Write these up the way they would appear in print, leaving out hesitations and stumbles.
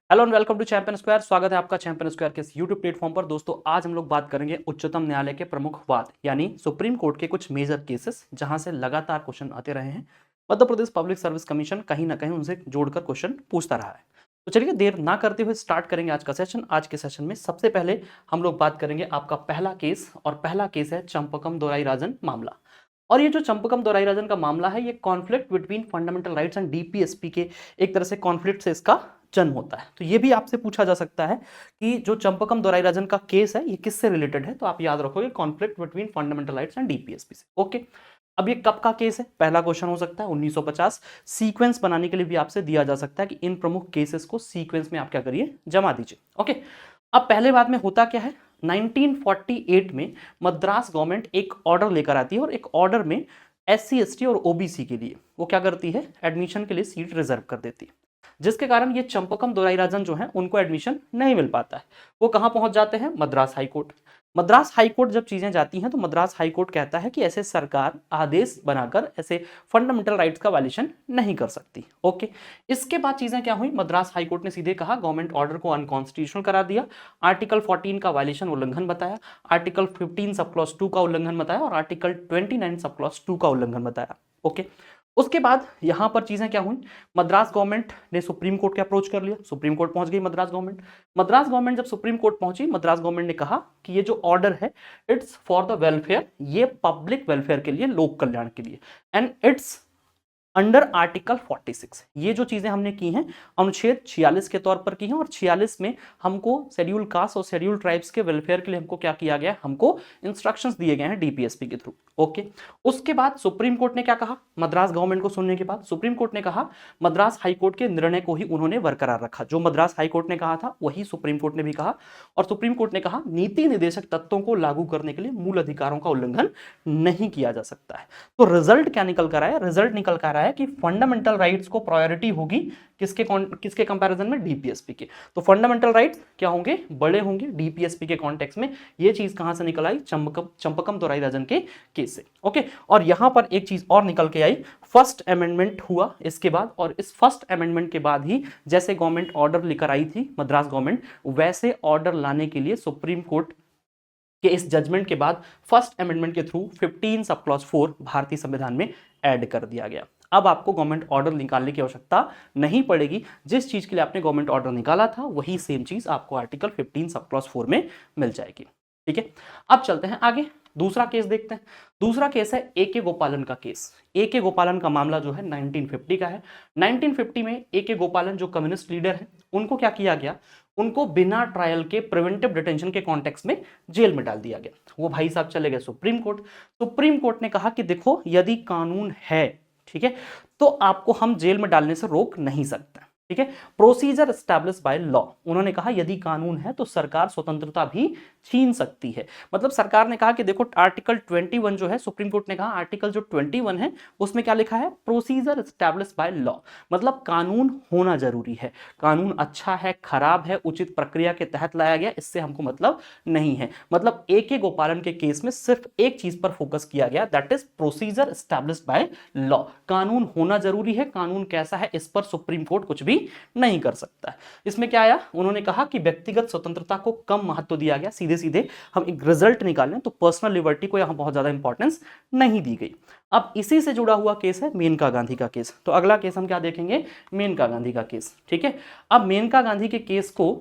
Hello and welcome to Champion Square. स्वागत है आपका चैंपियन स्क्वायर के इस यूट्यूब प्लेटफॉर्म पर। दोस्तों आज हम लोग बात करेंगे उच्चतम न्यायालय के प्रमुख वाद यानी सुप्रीम कोर्ट के कुछ मेजर केसेस जहां से लगातार क्वेश्चन आते रहे हैं। Madhya Pradesh public service commission कहीं ना कहीं उनसे जोड़कर क्वेश्चन पूछता रहा है। तो चलिए देर ना करते हुए स्टार्ट करेंगे आज का सेशन। आज के सेशन में सबसे पहले हम लोग बात करेंगे आपका पहला केस, और पहला केस है चंपकम दोराईराजन मामला। और ये जो चंपकम दोराईराजन का मामला है, ये conflict between fundamental rights and DPSP के एक तरह से कॉन्फ्लिक्ट से इसका जन्म होता है। तो ये भी आपसे पूछा जा सकता है कि जो चंपकम दोराईराजन का केस है ये किससे रिलेटेड है, तो आप याद रखोगे conflict between fundamental rights and DPSP से। ओके, अब ये कब का केस है? पहला क्वेश्चन हो सकता है 1950। सीक्वेंस बनाने के लिए भी आपसे दिया जा सकता है कि इन प्रमुख केसेस को सीक्वेंस में आप क्या करिए, जमा दीजिए। ओके, अब पहले बात में होता क्या है, 1948 में मद्रास गवर्नमेंट एक ऑर्डर लेकर आती है और एक ऑर्डर में एससी एसटी और ओबीसी के लिए वो क्या करती है, एडमिशन के लिए सीट रिजर्व कर देती है, जिसके कारण ये चंपकम दोराईराजन जो है उनको एडमिशन नहीं मिल पाता है। वो कहां पहुंच जाते हैं, Madras high court. Madras high court जब चीजें जाती हैं तो मद्रास हाई कोर्ट कहता है कि ऐसे सरकार आदेश बनाकर ऐसे फंडामेंटल राइट्स का वायलेशन नहीं कर सकती। ओके, इसके बाद चीजें क्या हुई, मद्रास हाई कोर्ट ने सीधे कहा गवर्नमेंट ऑर्डर को अनकॉन्स्टिट्यूशनल करा दिया, आर्टिकल 14 का वायलेशन उल्लंघन बताया, आर्टिकल 15 सब क्लॉज 2 का उल्लंघन बताया और आर्टिकल 29 सब क्लॉज 2 का उल्लंघन बताया। ओके, उसके बाद यहां पर चीजें क्या हुई, मद्रास गवर्नमेंट ने सुप्रीम कोर्ट के अप्रोच कर लिया, सुप्रीम कोर्ट पहुंच गई मद्रास गवर्नमेंट। मद्रास गवर्नमेंट जब सुप्रीम कोर्ट पहुंची, मद्रास गवर्नमेंट ने कहा कि ये जो ऑर्डर है इट्स फॉर द वेलफेयर, ये पब्लिक वेलफेयर के लिए, लोक कल्याण के लिए, एंड इट्स अंडर आर्टिकल 46। ये जो चीजें हमने की हैं अनुच्छेद 46 के तौर पर की हैं, और 46 में हमको शेड्यूल कास्ट और शेड्यूल ट्राइब्स के वेलफेयर के लिए हमको क्या किया गया है, हमको इंस्ट्रक्शंस दिए गए हैं डीपीएसपी के थ्रू। ओके, उसके बाद सुप्रीम कोर्ट ने क्या कहा, मद्रास गवर्नमेंट को सुनने के बाद सुप्रीम कोर्ट ने कहा, मद्रास हाई कोर्ट के निर्णय को ही उन्होंने बरकरार रखा। जो मद्रास हाई कोर्ट ने कहा था वही सुप्रीम कोर्ट ने भी कहा, और सुप्रीम कोर्ट ने कहा नीति निर्देशक तत्वों को लागू करने के लिए मूल अधिकारों का उल्लंघन नहीं किया जा सकता है। तो रिजल्ट क्या निकल कर आया, रिजल्ट निकल कर आया है कि फंडामेंटल राइट्स को प्रायोरिटी होगी किसके कंपैरिजन में, डीपीएसपी के। तो फंडामेंटल राइट्स क्या होंगे, बड़े होंगे डीपीएसपी के कॉन्टेक्स्ट में। ये चीज कहां से निकल आई, चंपकम दोराईराजन के केस से। ओके, और यहां पर एक चीज और निकल के आई, फर्स्ट अमेंडमेंट हुआ इसके बाद, और इस फर्स्ट अमेंडमेंट के बाद ही जैसे गवर्नमेंट ऑर्डर लेकर आई थी मद्रास गवर्नमेंट, वैसे ऑर्डर लाने के लिए सुप्रीम कोर्ट कि इस जजमेंट के बाद फर्स्ट अमेंडमेंट के थ्रू 15 सब क्लॉज 4 भारतीय संविधान में ऐड कर दिया गया। अब आपको गवर्नमेंट ऑर्डर निकालने की आवश्यकता नहीं पड़ेगी, जिस चीज के लिए आपने गवर्नमेंट ऑर्डर निकाला था वही सेम चीज आपको आर्टिकल 15 सब क्लॉज 4 में मिल जाएगी। ठीक है, अब चलते हैं आगे, दूसरा केस देखते हैं। दूसरा केस है ए के गोपालन का केस। ए के गोपालन का मामला जो है 1950 का है। 1950 में ए के गोपालन जो कम्युनिस्ट लीडर है, उनको क्या किया गया, उनको बिना ट्रायल के प्रिवेंटिव डिटेंशन के कॉन्टेक्स्ट में जेल में डाल दिया गया। वो भाई साहब चले गए सुप्रीम कोर्ट। सुप्रीम कोर्ट ने कहा कि देखो यदि कानून है, ठीक है, तो आपको हम जेल में डालने से रोक नहीं सकते। ठीक है, प्रोसीजर एस्टैब्लिश बाय लॉ। उन्होंने कहा यदि कानून है तो सरकार स्वतंत्रता भी छीन सकती है। मतलब सरकार ने कहा कि देखो आर्टिकल 21 जो है, सुप्रीम कोर्ट ने कहा आर्टिकल जो 21 है उसमें क्या लिखा है, प्रोसीजर एस्टैब्लिश बाय लॉ। मतलब कानून होना जरूरी है, कानून अच्छा है खराब है उचित प्रक्रिया के तहत लाया गया, इससे हमको मतलब नहीं है। मतलब ए के गोपालन के केस में सिर्फ एक चीज पर फोकस किया गया, that is procedure establish by law. कानून होना जरूरी है, कानून कैसा है इस पर सुप्रीम कोर्ट कुछ भी नहीं कर सकता है। इसमें क्या आया, उन्होंने कहा कि व्यक्तिगत स्वतंत्रता को कम महत्व दिया गया। सीधे सीधे हम एक रिजल्ट निकालें तो पर्सनल लिबर्टी को यहां बहुत ज्यादा इंपॉर्टेंस नहीं दी गई। अब इसी से जुड़ा हुआ केस है मेनका गांधी का केस। तो अगला केस हम क्या देखेंगे, मेनका गांधी का केस। ठीक है, अब मेनका गांधी के केस को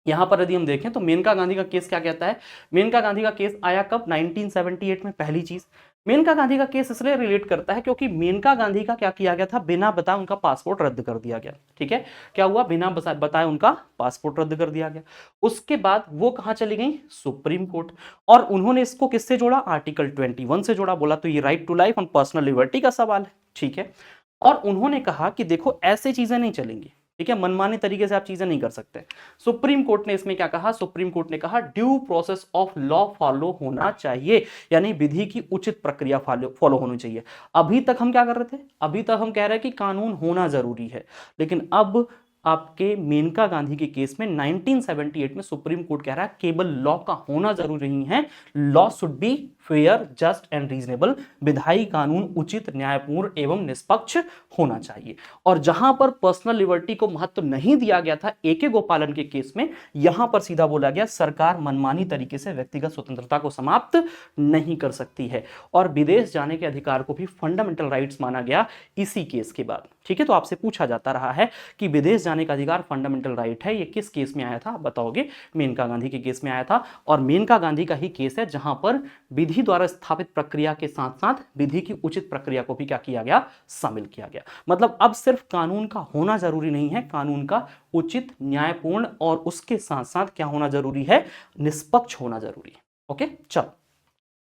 यहां पर यदि हम देखें तो मेनका गांधी का केस क्या कहता है, मेनका गांधी का केस आया कब, 1978 में। पहली चीज, मेनका गांधी का केस इसलिए रिलेट करता है क्योंकि मेनका गांधी का क्या किया गया था, बिना बताए उनका पासपोर्ट रद्द कर दिया गया। ठीक है, क्या हुआ, बिना बताए उनका पासपोर्ट रद्द कर दिया गया। उसके बाद वो कहां चली गई, सुप्रीम कोर्ट, और उन्होंने इसको किससे जोड़ा, आर्टिकल 21 से जोड़ा। बोला तो ये राइट टू लाइफ और पर्सनल लिबर्टी का सवाल है। ठीक है, और उन्होंने कहा कि देखो ऐसे चीजें नहीं चलेंगी, ठीक है, मनमाने तरीके से आप चीजें नहीं कर सकते। सुप्रीम कोर्ट ने इसमें क्या कहा, सुप्रीम कोर्ट ने कहा due process of law follow होना चाहिए, यानी विधि की उचित प्रक्रिया फॉलो होनी चाहिए। अभी तक हम क्या कर रहे थे, अभी तक हम कह रहे हैं कि कानून होना जरूरी है, लेकिन अब आपके मेनका गांधी के केस में 1978 में सुप्रीम कोर्ट कह रहा है केवल लॉ का होना जरूरी नहीं है, law should be fair, just and reasonable, विधायी कानून उचित, न्यायपूर्ण एवं निष्पक्ष होना चाहिए। और जहां पर पर्सनल लिबर्टी को महत्व नहीं दिया गया था AK गोपालन के केस में, यहां पर सीधा बोला गया सरकार मनमानी तरीके से व्यक्तिगत स्वतंत्रता को समाप्त नहीं कर सकती है। और विदेश जाने के अधिकार को भी फंडामेंटल राइट्स माना गया इसी केस के बाद। ठीक है, तो आपसे पूछा जाता रहा है कि विदेश जाने का अधिकार फंडामेंटल राइट है, ये किस केस में आया था, बताओगे, मेनका गांधी के केस में आया था। और मेनका गांधी का ही केस है जहां पर विधि द्वारा स्थापित प्रक्रिया के साथ साथ विधि की उचित प्रक्रिया को भी क्या किया गया, शामिल किया गया। मतलब अब सिर्फ कानून का होना जरूरी नहीं है, कानून का उचित, न्यायपूर्ण और उसके साथ साथ क्या होना जरूरी है, निष्पक्ष होना जरूरी है। ओके, चलो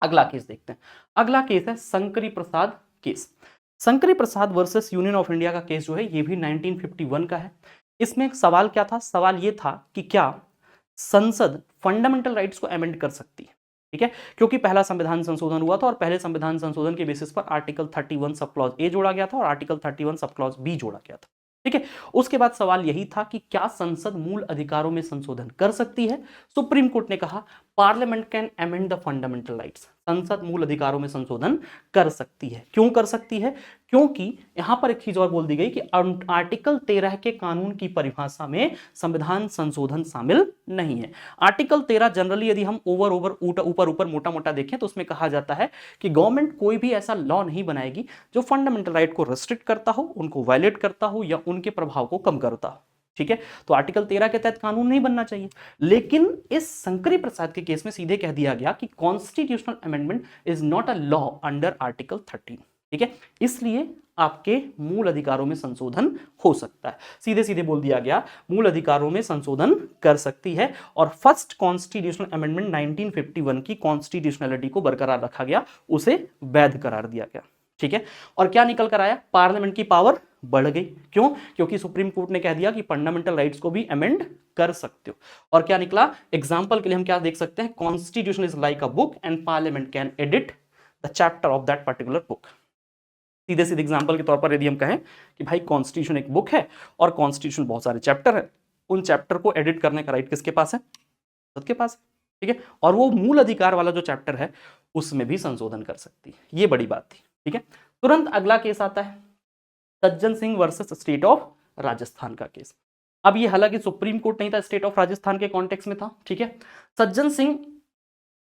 अगला केस देखते हैं। अगला केस है Shankari Prasad case. Shankari Prasad versus Union of India का केस जो है ये भी 1951 का है। इसमें एक सवाल क्या था, सवाल ये था कि क्या संसद फंडामेंटल राइट्स को अमेंड कर सकती है। ठीक है, क्योंकि पहला संविधान संशोधन हुआ था और पहले संविधान संशोधन के बेसिस पर आर्टिकल 31 सब क्लॉज ए जोड़ा गया था और आर्टिकल 31 सब क्लॉज बी जोड़ा गया था। ठीक है, उसके बाद सवाल यही था कि क्या संसद मूल अधिकारों में संशोधन कर सकती है। सुप्रीम कोर्ट ने कहा parliament can amend the fundamental rights, संसद मूल अधिकारों में संशोधन कर सकती है। क्यों कर सकती है, क्योंकि यहां पर एक चीज और बोल दी गई कि आर्टिकल 13 के कानून की परिभाषा में संविधान संशोधन शामिल नहीं है। आर्टिकल 13 जनरली यदि हम ऊपर मोटा मोटा देखें तो उसमें कहा जाता है कि गवर्नमेंट कोई भी ऐसा लॉ नहीं बनाएगी जो फंडामेंटल राइट को रिस्ट्रिक्ट करता हो, उनको वायलेट करता हो या उनके प्रभाव को कम करता हो। ठीक है, तो आर्टिकल 13 के तहत कानून नहीं बनना चाहिए। लेकिन इस शंकरी प्रसाद के केस में सीधे कह दिया गया कि constitutional amendment is not a law under article 13। ठीक है, इसलिए आपके मूल अधिकारों में संशोधन हो सकता है। सीधे सीधे बोल दिया गया मूल अधिकारों में संशोधन कर सकती है। और फर्स्ट कॉन्स्टिट्यूशनल अमेंडमेंट 1951 की कॉन्स्टिट्यूशनलिटी को बरकरार रखा गया, उसे वैध करार दिया गया। ठीक है, और क्या निकल कर आया, पार्लियामेंट की पावर बढ़ गई। क्यों, क्योंकि सुप्रीम कोर्ट ने कह दिया कि फंडामेंटल राइट्स को भी अमेंड कर सकते हो। और क्या निकला, एग्जांपल के लिए हम क्या देख सकते हैं, constitution is like a book and parliament can edit the chapter of that particular book. सीधे सीधे एग्जांपल के तौर पर यदि हम कहें कि भाई कॉन्स्टिट्यूशन एक बुक है और कॉन्स्टिट्यूशन बहुत सारे चैप्टर है, उन चैप्टर को एडिट करने का राइट किसके पास है, सबके पास है। ठीक है, और वो मूल अधिकार वाला जो चैप्टर है उसमें भी संशोधन कर सकती है। ये बड़ी बात थी। ठीक है, तुरंत अगला केस आता है सज्जन Singh versus state of Rajasthan का केस। अब ये हालांकि सुप्रीम कोर्ट नहीं था, स्टेट ऑफ राजस्थान के कॉन्टेक्स्ट में था। ठीक है, सज्जन सिंह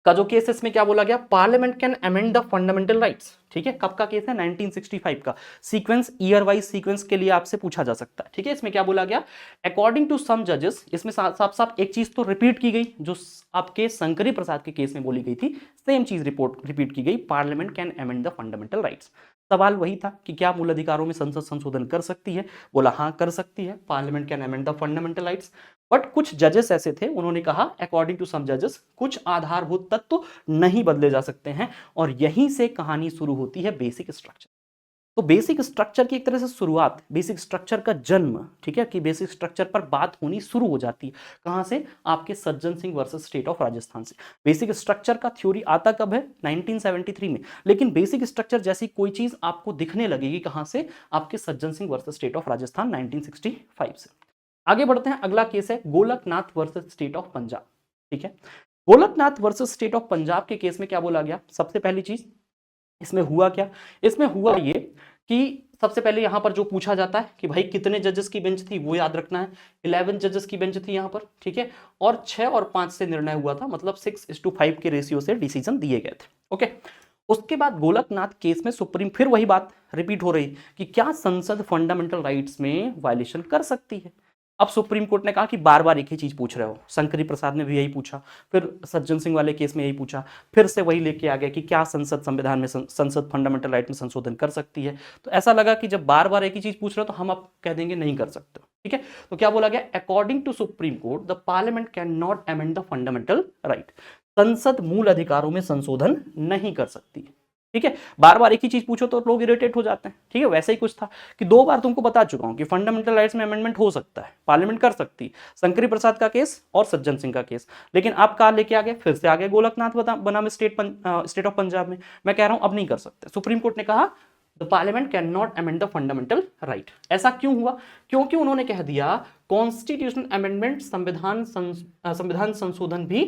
का जो केस है इसमें क्या बोला गया, parliament can amend the fundamental rights. ठीक है, कब का केस है, 1965 का। सीक्वेंस ईयर वाइज सीक्वेंस के लिए आपसे पूछा जा सकता है। ठीक है, इसमें क्या बोला गया, अकॉर्डिंग टू सम जजेस, इसमें साफ साफ एक चीज तो रिपीट की गई जो आपके शंकरी प्रसाद के केस में बोली गई थी, सेम चीज रिपीट की गई, parliament can amend the fundamental rights. सवाल वही था कि क्या मूल अधिकारों में संसद संशोधन कर सकती है, बोला हाँ कर सकती है, parliament can amend the fundamental rights. But कुछ जजेस ऐसे थे, उन्होंने कहा अकॉर्डिंग टू सम जजेस कुछ आधारभूत तत्व नहीं बदले जा सकते हैं। और यहीं से कहानी शुरू होती है बेसिक स्ट्रक्चर। तो बेसिक स्ट्रक्चर की एक तरह से शुरुआत, बेसिक स्ट्रक्चर का जन्म, ठीक है, कि बेसिक स्ट्रक्चर पर बात होनी शुरू हो जाती है कहां से, आपके Sajjan Singh versus state of Rajasthan से। बेसिक स्ट्रक्चर का थ्योरी आता कब है, 1973 में। लेकिन बेसिक स्ट्रक्चर जैसी कोई चीज आपको दिखने लगेगी कहां से, आपके Sajjan Singh versus state of Rajasthan 1965 से। आगे बढ़ते हैं, अगला केस है Golaknath versus state of Punjab. ठीक है, Golaknath versus state of Punjab के केस में क्या बोला गया, सबसे पहली चीज इसमें हुआ क्या, इसमें हुआ ये कि सबसे पहले यहां पर जो पूछा जाता है कि भाई कितने जजेस की बेंच थी, वो याद रखना है, 11 जजेस की बेंच थी यहां पर। ठीक है, और 6 और 5 से निर्णय हुआ था, मतलब 6:5 के रेशियो से डिसीजन दिए गए थे। ओके, उसके बाद गोलकनाथ केस में सुप्रीम, फिर वही बात रिपीट हो रही कि क्या संसद फंडामेंटल राइट्स में वायलेशन कर सकती है। अब सुप्रीम कोर्ट ने कहा कि बार बार एक ही चीज पूछ रहे हो, शंकरी प्रसाद ने भी यही पूछा, फिर सज्जन सिंह वाले केस में यही पूछा, फिर से वही लेके आ गया कि क्या संसद संविधान में संसद फंडामेंटल राइट में संशोधन कर सकती है। तो ऐसा लगा कि जब बार बार एक ही चीज पूछ रहे हो तो हम अब कह देंगे नहीं कर सकते। ठीक है, तो क्या बोला गया, according to Supreme Court the parliament can not amend the fundamental right, संसद मूल अधिकारों में संशोधन नहीं कर सकती। ठीक है, बार बार एक ही चीज पूछो तो लोग इरिटेट हो जाते हैं। ठीक है, वैसे ही कुछ था कि 2 बार तुमको बता चुका हूं कि फंडामेंटल राइट्स में अमेंडमेंट हो सकता है, पार्लियामेंट कर सकती है, शंकरी प्रसाद का केस और सज्जन सिंह का केस। लेकिन आप कहा लेके आ गए, फिर से आ गए गोलकनाथ बनाम स्टेट ऑफ पंजाब में। मैं कह रहा हूं अब नहीं कर सकते, सुप्रीम कोर्ट ने कहा the parliament can not amend the fundamental right. ऐसा क्यों हुआ, क्योंकि उन्होंने कह दिया कॉन्स्टिट्यूशनल अमेंडमेंट संविधान संशोधन भी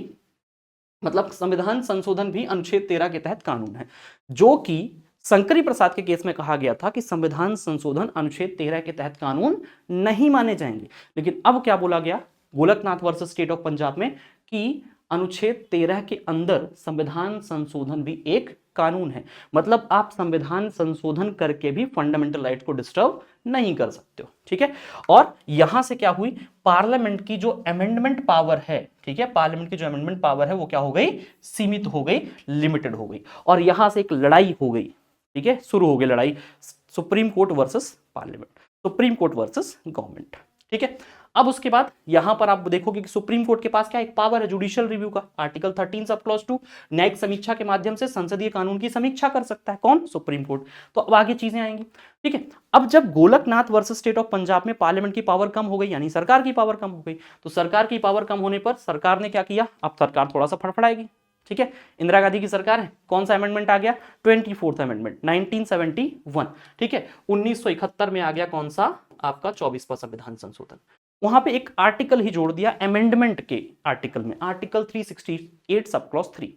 मतलब संविधान संशोधन भी अनुच्छेद 13 के तहत कानून है, जो कि शंकरी प्रसाद के केस में कहा गया था कि संविधान संशोधन अनुच्छेद 13 के तहत कानून नहीं माने जाएंगे। लेकिन अब क्या बोला गया Golaknath versus state of Punjab में कि अनुच्छेद 13 के अंदर संविधान संशोधन भी एक कानून है। मतलब आप संविधान संशोधन करके भी फंडामेंटल राइट को डिस्टर्ब नहीं कर सकते हो, ठीक है। और यहां से क्या हुई, पार्लियामेंट की जो अमेंडमेंट पावर है, ठीक है, पार्लियामेंट की जो अमेंडमेंट पावर है वो क्या हो गई, सीमित हो गई, लिमिटेड हो गई। और यहां से एक लड़ाई हो गई, ठीक है, शुरू हो गई लड़ाई, supreme court versus parliament, supreme court versus government, ठीक है। अब उसके बाद यहां पर आप देखोगे कि सुप्रीम कोर्ट के पास क्या एक पावर है जुडिशियल रिव्यू का, आर्टिकल 13 सब क्लॉज 2, न्यायिक समीक्षा के माध्यम से संसदीय कानून की समीक्षा कर सकता है, कौन, सुप्रीम कोर्ट। तो अब आगे चीजें आएंगी, ठीक है। अब जब Golaknath versus state of Punjab में पार्लियामेंट की पावर कम हो गई, यानी सरकार की पावर कम हो गई, तो सरकार की पावर कम होने पर सरकार ने क्या किया, अब सरकार थोड़ा सा फड़फड़ाएगी, ठीक है। इंदिरा गांधी की सरकार है, कौन सा अमेंडमेंट आ गया, 24th अमेंडमेंट 1971, ठीक है। 1971 में आ गया कौन सा, आपका 24वां संविधान संशोधन। वहां पे एक आर्टिकल ही जोड़ दिया अमेंडमेंट के आर्टिकल में, आर्टिकल 368 सब क्लॉज 3।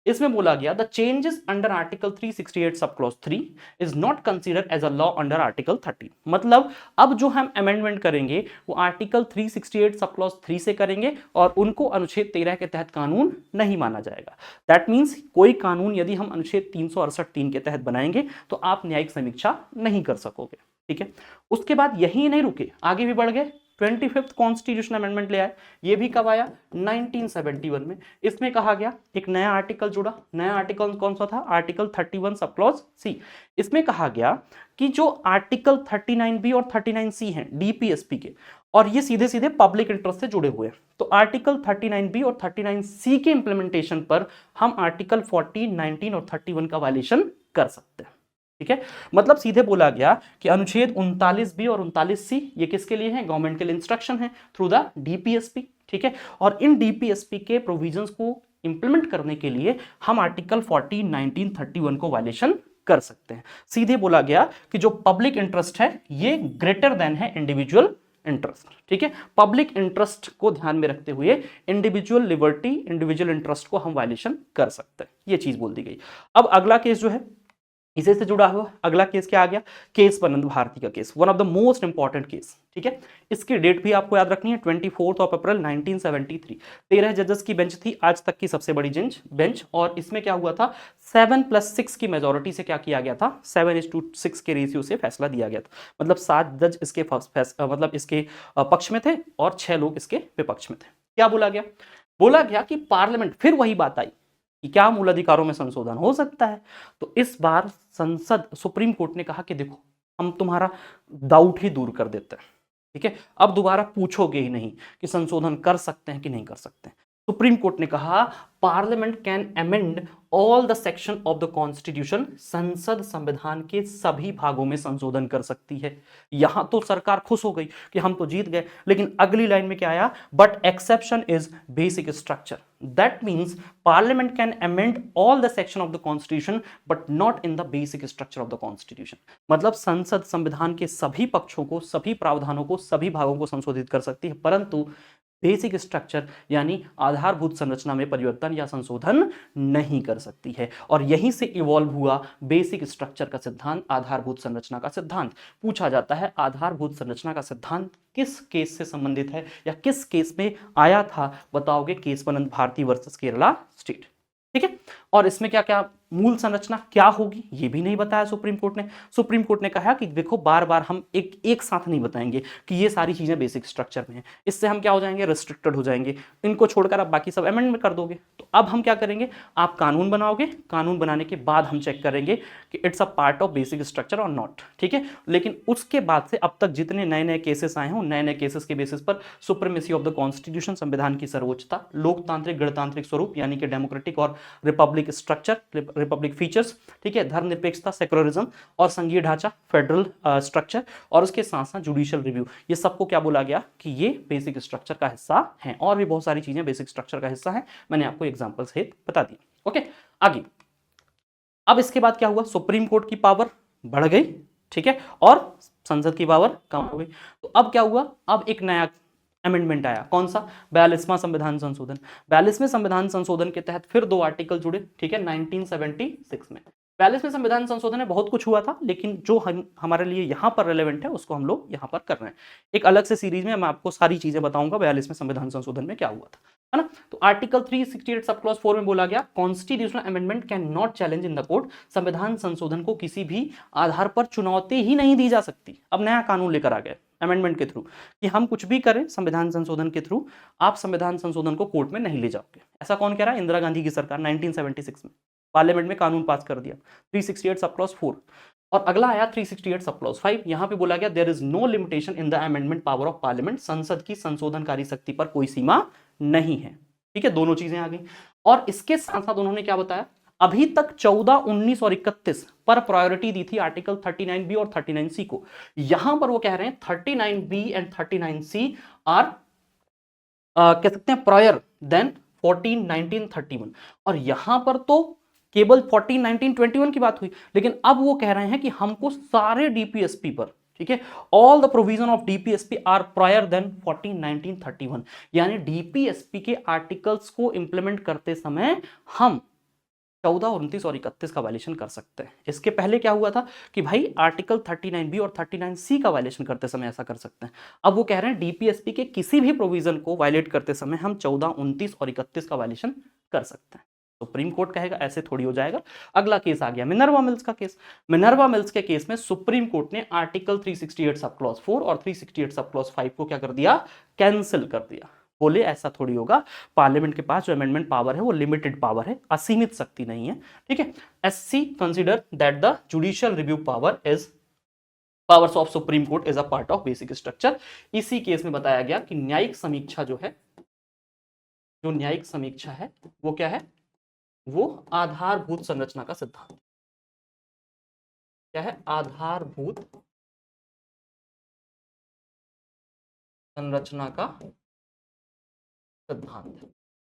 इसमें बोला गया the changes under article 368 sub clause 3 is not considered as a law under article 13। मतलब अब जो हम अमेंडमेंट करेंगे वो आर्टिकल 368 सब क्लॉज 3 से करेंगे और उनको अनुच्छेद 13 के तहत कानून नहीं माना जाएगा। दैट मीन्स कोई कानून यदि हम अनुच्छेद 368(3) के तहत बनाएंगे तो आप न्यायिक समीक्षा नहीं कर सकोगे, ठीक है। उसके बाद यही नहीं रुके, आगे भी बढ़ गए, 25th कॉन्स्टिट्यूशन अमेंडमेंट ले आए। ये भी कब आया, 1971 में। इसमें कहा गया एक नया आर्टिकल जुड़ा, नया आर्टिकल कौन सा था, आर्टिकल 31 सब क्लॉज सी। इसमें कहा गया कि जो आर्टिकल 39B और 39C हैं डीपीएसपी के, और ये सीधे सीधे पब्लिक इंटरेस्ट से जुड़े हुए हैं, तो आर्टिकल 39B और 39C के इंप्लीमेंटेशन पर हम आर्टिकल 14, 19 और 31 का वायलेशन कर सकते हैं, ठीक है। मतलब सीधे बोला गया कि अनुच्छेद 39B और 39C ये किसके लिए है, गवर्नमेंट के लिए इंस्ट्रक्शन है थ्रू द डीपीएसपी, ठीक है। और इन डीपीएसपी के प्रोविजंस को इंप्लीमेंट करने के लिए हम आर्टिकल 14, 19, 31 को वायलेशन कर सकते हैं। सीधे बोला गया कि जो पब्लिक इंटरेस्ट है ये ग्रेटर देन है इंडिविजुअल इंटरेस्ट, ठीक है। पब्लिक इंटरेस्ट को ध्यान में रखते हुए इंडिविजुअल लिबर्टी, इंडिविजुअल इंटरेस्ट को हम वायलेशन कर सकते हैं, ये चीज बोल दी गई। अब अगला केस जो है इसे से जुड़ा हुआ अगला केस क्या आ गया, केस बनंद भारती का case, one of the most important case, ठीक है। इसकी डेट भी आपको याद रखनी है, 24 अप्रैल 1973। 13 जजेस की बेंच थी, आज तक की सबसे बड़ी बेंच। और इसमें क्या हुआ था, 7+6 की मेजोरिटी से क्या किया गया था, 7:6 के रेशियो से फैसला दिया गया था। मतलब 7 जज इसके मतलब इसके पक्ष में थे और 6 लोग इसके विपक्ष में थे। क्या बोला गया, बोला गया कि पार्लियामेंट, फिर वही बात आई कि क्या मूल अधिकारों में संशोधन हो सकता है। तो इस बार संसद, सुप्रीम कोर्ट ने कहा कि देखो हम तुम्हारा डाउट ही दूर कर देते हैं, ठीक है। अब दोबारा पूछोगे ही नहीं कि संशोधन कर सकते हैं कि नहीं कर सकते हैं। सुप्रीम कोर्ट ने कहा parliament can amend all the section of the constitution, संसद संविधान के सभी भागों में संशोधन कर सकती है। यहां तो सरकार खुश हो गई कि हम तो जीत गए, लेकिन अगली लाइन में क्या आया, but exception is basic structure. That means parliament can amend all the section of the constitution but not in the basic structure of the constitution. मतलब संसद संविधान के सभी पक्षों को, सभी प्रावधानों को, सभी भागों को संशोधित कर सकती है, परंतु बेसिक स्ट्रक्चर यानी आधारभूत संरचना में परिवर्तन या संशोधन नहीं कर सकती है। और यहीं से इवॉल्व हुआ बेसिक स्ट्रक्चर का सिद्धांत, आधारभूत संरचना का सिद्धांत। पूछा जाता है आधारभूत संरचना का सिद्धांत किस केस से संबंधित है या किस केस में आया था, बताओगे, केस बनंद भारती वर्सेस केरला स्टेट, ठीक है। और इसमें क्या क्या मूल संरचना क्या होगी ये भी नहीं बताया सुप्रीम कोर्ट ने। सुप्रीम कोर्ट ने कहा कि देखो बार बार हम एक साथ नहीं बताएंगे कि ये सारी चीजें बेसिक स्ट्रक्चर में हैं, इससे हम क्या हो जाएंगे, रिस्ट्रिक्टेड हो जाएंगे, इनको छोड़कर आप बाकी सब अमेंडमेंट कर दोगे। तो अब हम क्या करेंगे, आप कानून बनाओगे, कानून बनाने के बाद हम चेक करेंगे कि it's a part of basic structure और नॉट, ठीक है। लेकिन उसके बाद से अब तक जितने नए नए केसेस आए हैं, नए नए केसेस के बेसिस पर सुप्रीमेसी ऑफ द कॉन्स्टिट्यूशन, संविधान की सर्वोच्चता, लोकतांत्रिक गणतांत्रिक स्वरूप यानी कि डेमोक्रेटिक और रिपब्लिक स्ट्रक्चर, रिपब्लिक फीचर्स, ठीक है, धर्मनिरपेक्षता, सेक्युलरिज्म और संघीय ढांचा, फेडरल स्ट्रक्चर, और उसके साथ साथ जुडिशियल रिव्यू, ये सबको क्या बोला गया कि ये बेसिक स्ट्रक्चर का हिस्सा है। और भी बहुत सारी चीजें बेसिक स्ट्रक्चर का हिस्सा है, मैंने आपको एग्जांपल सहित बता दी। ओके, आगे अब इसके बाद क्या हुआ, सुप्रीम कोर्ट की पावर बढ़ गई, ठीक है, और संसद की पावर कम हो गई। तो अब क्या हुआ, अब एक नया अमेंडमेंट आया, कौन सा, 42वां संविधान संशोधन। 42वें संविधान संशोधन के तहत फिर 2 आर्टिकल जुड़े, ठीक है, 1976 में। 42वें संविधान संशोधन में बहुत कुछ हुआ था, लेकिन जो हमारे लिए यहाँ पर रेलेवेंट है उसको हम लोग यहाँ पर कर रहे हैं। एक अलग से सीरीज में मैं आपको सारी चीजें बताऊंगा 42वें संविधान संशोधन में क्या हुआ था, है ना। तो आर्टिकल 368 सब क्लॉज 4 में बोला गया, constitutional amendment can not challenge in the court, संविधान संशोधन को किसी भी आधार पर चुनौती ही नहीं दी जा सकती। अब नया कानून लेकर आ गए अमेंडमेंट के थ्रू कि हम कुछ भी करें संविधान संशोधन के थ्रू, आप संविधान संशोधन को कोर्ट में नहीं ले जाओगे। ऐसा कौन कह रहा है, इंदिरा गांधी की सरकार 1976 में पार्लियामेंट में कानून पास कर दिया 368 सब क्लॉज 4। और अगला आया 368 सब क्लॉज 5, यहां पे बोला गया there is no limitation in the amendment power of parliament, संसद की संशोधनकारी शक्ति पर कोई सीमा नहीं है, ठीक है, दोनों चीजें आ गई। और इसके साथ साथ उन्होंने क्या बताया, अभी तक 14, 19 और 31 पर प्रायोरिटी दी थी आर्टिकल 39B और 39C को। यहां पर वो कह रहे हैं 39B एंड 39C आर कह सकते हैं प्रायर देन 14, 19, 31। और यहां पर तो केवल 14, 19, 21 की बात हुई, लेकिन अब वो कह रहे हैं कि हमको सारे डीपीएसपी पर, ठीक है, all the provision of DPSP are prior than 14, 19, 31। यानी डीपीएसपी के आर्टिकल्स को इंप्लीमेंट करते समय हम 14, 29 और 31 का वायलेशन कर सकते हैं। इसके पहले क्या हुआ था कि भाई आर्टिकल 39B और 39C का वायलेशन करते समय ऐसा कर सकते हैं। अब वो कह रहे हैं डीपीएसपी के किसी भी प्रोविजन को वायलेट करते समय हम 14, 29 और 31 का वायलेशन कर सकते हैं। सुप्रीम कोर्ट कहेगा ऐसे थोड़ी हो जाएगा। अगला केस आ गया मिनर्वा मिल्स का केस। मिनर्वा मिल्स के केस में सुप्रीम कोर्ट ने आर्टिकल 368 सब क्लॉज 4 और 368 सब क्लॉज 5 को क्या कर दिया, कैंसिल कर दिया। बोले ऐसा थोड़ी होगा, पार्लियामेंट के पास जो अमेंडमेंट पावर है वो लिमिटेड पावर है, असीमित शक्ति नहीं है, ठीक है। SC consider that the judicial review power is powers of supreme court is a part of basic structure. इसी केस में बताया गया कि न्यायिक समीक्षा जो है, जो न्यायिक समीक्षा है वो क्या है, वो आधारभूत संरचना का सिद्धांत क्या है, आधारभूत संरचना का सिद्धांत,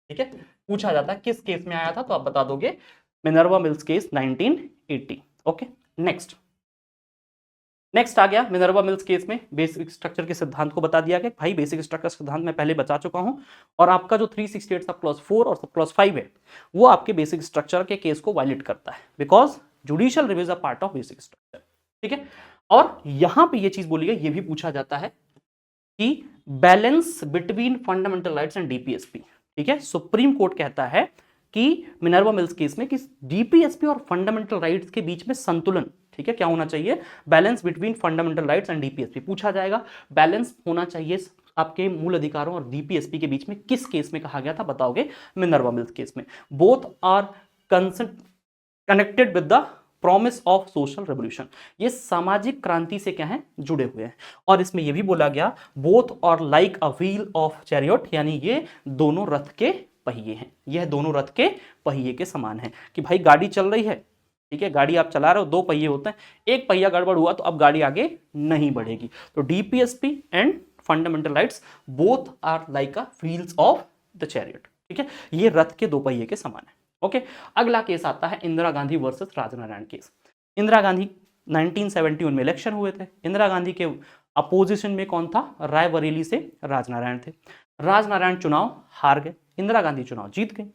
ठीक है। पूछा जाता है किस केस में आया था, तो आप बता दोगे Minerva mills case 1980। Okay, next आ गया मिनर्वा मिल्स केस में बेसिक स्ट्रक्चर के सिद्धांत को बता दिया गया। भाई बेसिक स्ट्रक्चर सिद्धांत मैं पहले बता चुका हूं, और आपका जो 368 सब क्लॉज 4 और सब क्लॉज 5 है वो आपके बेसिक स्ट्रक्चर के केस को वायलेट करता है, because judicial review is a part of basic structure, ठीक है। और यहां पे ये चीज बोली गई, ये भी पूछा जाता है कि balance between fundamental rights and DPSP, ठीक है। सुप्रीम कोर्ट कहता है कि मिनर्वा मिल्स केस में कि डीपीएसपी और फंडामेंटल राइट्स के बीच में संतुलन, ठीक है, क्या होना चाहिए, balance between fundamental rights and DPSP. पूछा जाएगा बैलेंस होना चाहिए आपके मूल अधिकारों और डीपीएसपी के बीच में, किस केस में कहा गया था, बताओगे मिनर्वा मिल्स केस में। Both are connected with the promise of social revolution, ये सामाजिक क्रांति से क्या है, जुड़े हुए हैं। और इसमें यह भी बोला गया बोथ और like a wheel of chariot, यानी ये दोनों रथ के पहिए हैं, यह दोनों रथ के पहिए के समान है। कि भाई गाड़ी चल रही है, ठीक है, गाड़ी आप चला रहे हो, 2 पहिए होते हैं, एक पहिया गड़बड़ हुआ तो अब गाड़ी आगे नहीं बढ़ेगी। तो DPSP and fundamental rights both are like a wheels of the chariot, ठीक है, ये रथ के 2 पहिए के समान है। ओके, अगला केस आता है इंदिरा गांधी वर्सेस राजनारायण केस। इंदिरा गांधी 1971 में इलेक्शन हुए थे। इंदिरा गांधी के अपोजिशन में कौन था, रायबरेली से राजनारायण थे। राजनारायण चुनाव हार गए, इंदिरा गांधी चुनाव जीत गई।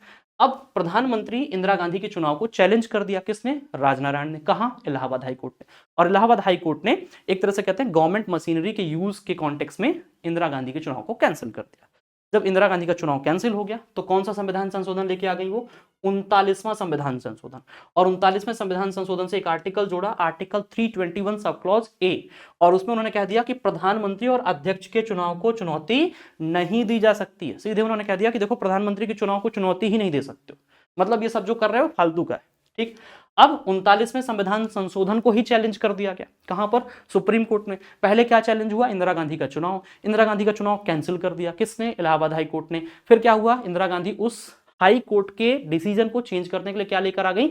अब प्रधानमंत्री इंदिरा गांधी के चुनाव को चैलेंज कर दिया, किसने, राजनारायण ने। कहा, इलाहाबाद हाई कोर्ट ने। और इलाहाबाद हाई कोर्ट ने एक तरह से कहते हैं गवर्नमेंट मशीनरी के यूज के कॉन्टेक्स्ट में इंदिरा गांधी के चुनाव को कैंसिल कर दिया। जब इंदिरा गांधी का चुनाव कैंसिल हो गया तो कौन सा संविधान संशोधन लेके आ गई, वो 39वां संविधान संशोधन। और 39वें संविधान संशोधन से एक आर्टिकल जोड़ा, आर्टिकल 321 सब क्लॉज ए, और उसमें उन्होंने कह दिया कि प्रधानमंत्री और अध्यक्ष के चुनाव को चुनौती नहीं दी जा सकती है। सीधे उन्होंने कह दिया कि देखो प्रधानमंत्री के चुनाव को चुनौती ही नहीं दे सकते हो, मतलब ये सब जो कर रहे हो फालतू का है, ठीक। अब 39वें संविधान संशोधन को ही चैलेंज कर दिया गया, कहां पर, सुप्रीम कोर्ट में। पहले क्या चैलेंज हुआ, इंदिरा गांधी का चुनाव। इंदिरा गांधी का चुनाव कैंसिल कर दिया, किसने, इलाहाबाद हाई कोर्ट ने। फिर क्या हुआ, इंदिरा गांधी उस हाई कोर्ट के डिसीजन को चेंज करने के लिए क्या लेकर आ गई,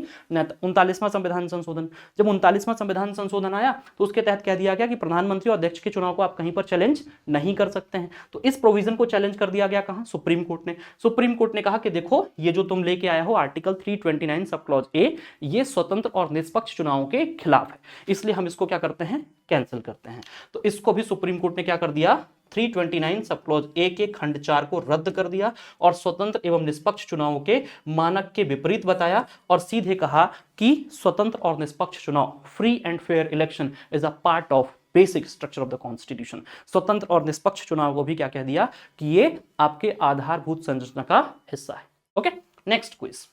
39वां संविधान संशोधन। जब 39वां संविधान संशोधन आया तो उसके तहत कह दिया गया कि प्रधानमंत्री और अध्यक्ष के चुनाव को आप कहीं पर चैलेंज नहीं कर सकते हैं। तो इस प्रोविजन को चैलेंज कर दिया गया, कहां, सुप्रीम कोर्ट ने। सुप्रीम कोर्ट ने कहा कि देखो ये जो तुम लेके आया हो आर्टिकल 329 सब क्लॉज ए, ये स्वतंत्र और निष्पक्ष चुनावों के खिलाफ है, इसलिए हम इसको क्या करते हैं, कैंसिल करते हैं। तो इसको भी सुप्रीम कोर्ट ने क्या कर दिया, 329 सब क्लॉज ए के खंड 4 को रद्द कर दिया और स्वतंत्र एवं निष्पक्ष चुनावों के मानक के विपरीत बताया और सीधे कहा कि स्वतंत्र और निष्पक्ष चुनाव, free and fair election is a part of basic structure of the constitution. स्वतंत्र और निष्पक्ष चुनाव को भी क्या कह दिया कि ये आपके आधारभूत संरचना का हिस्सा है। Okay, next quiz.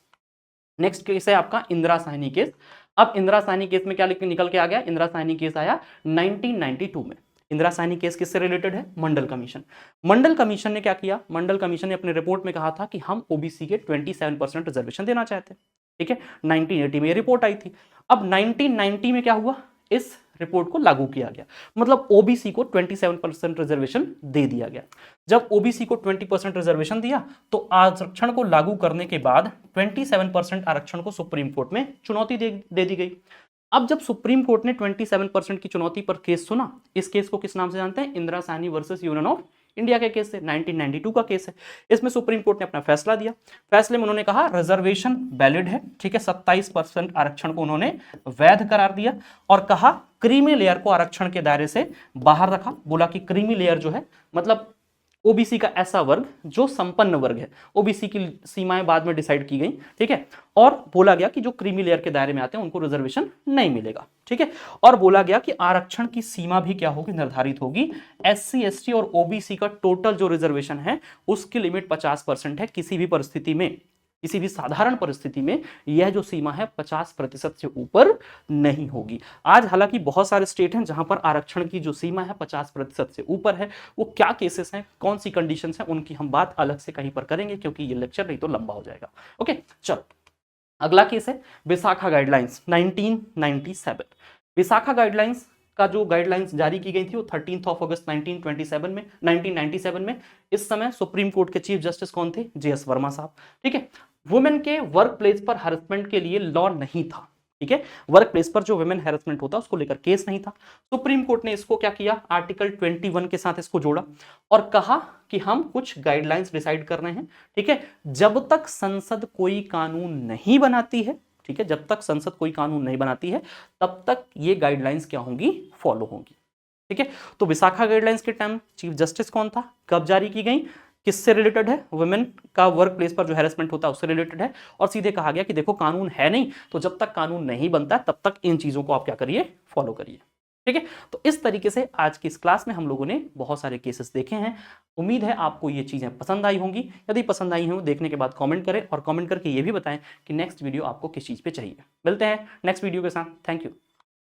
Next case है आपका इंदिरा साहनी केस। अब इंदिरा साहनी केस में क्या निकल के आ गया, इंदिरा साहनी केस आया 1992 में। इंदिरा साहनी केस किससे रिलेटेड है, मंडल कमीशन। मंडल कमीशन ने क्या किया, मंडल कमीशन ने अपने रिपोर्ट में कहा था कि हम ओबीसी के 27% रिजर्वेशन देना चाहते हैं। ठीक है, 1980 में ये रिपोर्ट आई थी। अब 1990 में क्या हुआ, इस रिपोर्ट को लागू किया गया, मतलब ओबीसी को 27% रिजर्वेशन दे दिया गया। जब ओबीसी को 20% रिजर्वेशन दिया तो आरक्षण को लागू करने के बाद 27% आरक्षण को सुप्रीम कोर्ट में चुनौती दे दी गई। अब जब सुप्रीम कोर्ट ने 27% की चुनौती पर केस सुना, इस केस को किस नाम से जानते हैं, Indira Sahni versus Union of India के केस से, 1992 का केस है। इसमें सुप्रीम कोर्ट ने अपना फैसला दिया। फैसले में उन्होंने कहा रिजर्वेशन वैलिड है, ठीक है, 27% आरक्षण को उन्होंने वैध करार दिया और कहा क्रीमी लेयर को आरक्षण के दायरे से बाहर रखा। बोला कि क्रीमी लेयर जो है मतलब ओबीसी का ऐसा वर्ग जो संपन्न वर्ग है, ओबीसी की सीमाएं बाद में डिसाइड की गई, ठीक है, और बोला गया कि जो क्रीमी लेयर के दायरे में आते हैं उनको रिजर्वेशन नहीं मिलेगा, ठीक है, और बोला गया कि आरक्षण की सीमा भी क्या होगी, निर्धारित होगी। एससी एसटी और ओबीसी का टोटल जो रिजर्वेशन है उसकी लिमिट 50% है। किसी भी परिस्थिति में, किसी भी साधारण परिस्थिति में यह जो सीमा है 50% से ऊपर नहीं होगी। आज हालांकि बहुत सारे स्टेट हैं जहां पर आरक्षण की जो सीमा है 50% से ऊपर है। वो क्या केसेस हैं, कौन सी कंडीशंस हैं, उनकी हम बात अलग से कहीं पर करेंगे क्योंकि ये लेक्चर नहीं तो लंबा हो जाएगा। ओके, चलो अगला केस है विशाखा गाइडलाइंस 1997। विशाखा गाइडलाइंस का जो गाइडलाइंस जारी की गई थी वो 13 अगस्त 1997 में। इस समय सुप्रीम कोर्ट के चीफ जस्टिस कौन थे, जेएस वर्मा साहब, ठीक है। वुमेन के वर्क प्लेस पर हैरेसमेंट के लिए लॉ नहीं था, ठीक है, वर्क प्लेस पर जो वुमेन हैरेसमेंट होता है उसको लेकर केस नहीं था। सुप्रीम कोर्ट ने इसको क्या किया, आर्टिकल 21 के साथ इसको जोड़ा और कहा कि हम कुछ गाइडलाइंस डिसाइड कर रहे हैं, ठीक है, जब तक संसद कोई कानून नहीं बनाती है, ठीक है, जब तक संसद कोई कानून नहीं बनाती है तब तक ये गाइडलाइंस क्या होंगी, फॉलो होंगी, ठीक है। तो विशाखा गाइडलाइंस के टाइम चीफ जस्टिस कौन था, कब जारी की गई, किससे रिलेटेड है, वुमेन का वर्क प्लेस पर जो हैरेसमेंट होता है उससे रिलेटेड है और सीधे कहा गया कि देखो कानून है नहीं, तो जब तक कानून नहीं बनता तब तक इन चीजों को आप क्या करिए, फॉलो करिए, ठीक है। तो इस तरीके से आज की इस क्लास में हम लोगों ने बहुत सारे केसेस देखे हैं। उम्मीद है आपको ये चीजें पसंद आई होंगी। यदि पसंद आई हो देखने के बाद कमेंट करें और कमेंट करके ये भी बताएं कि नेक्स्ट वीडियो आपको किस चीज पे चाहिए। मिलते हैं नेक्स्ट वीडियो के साथ। Thank you.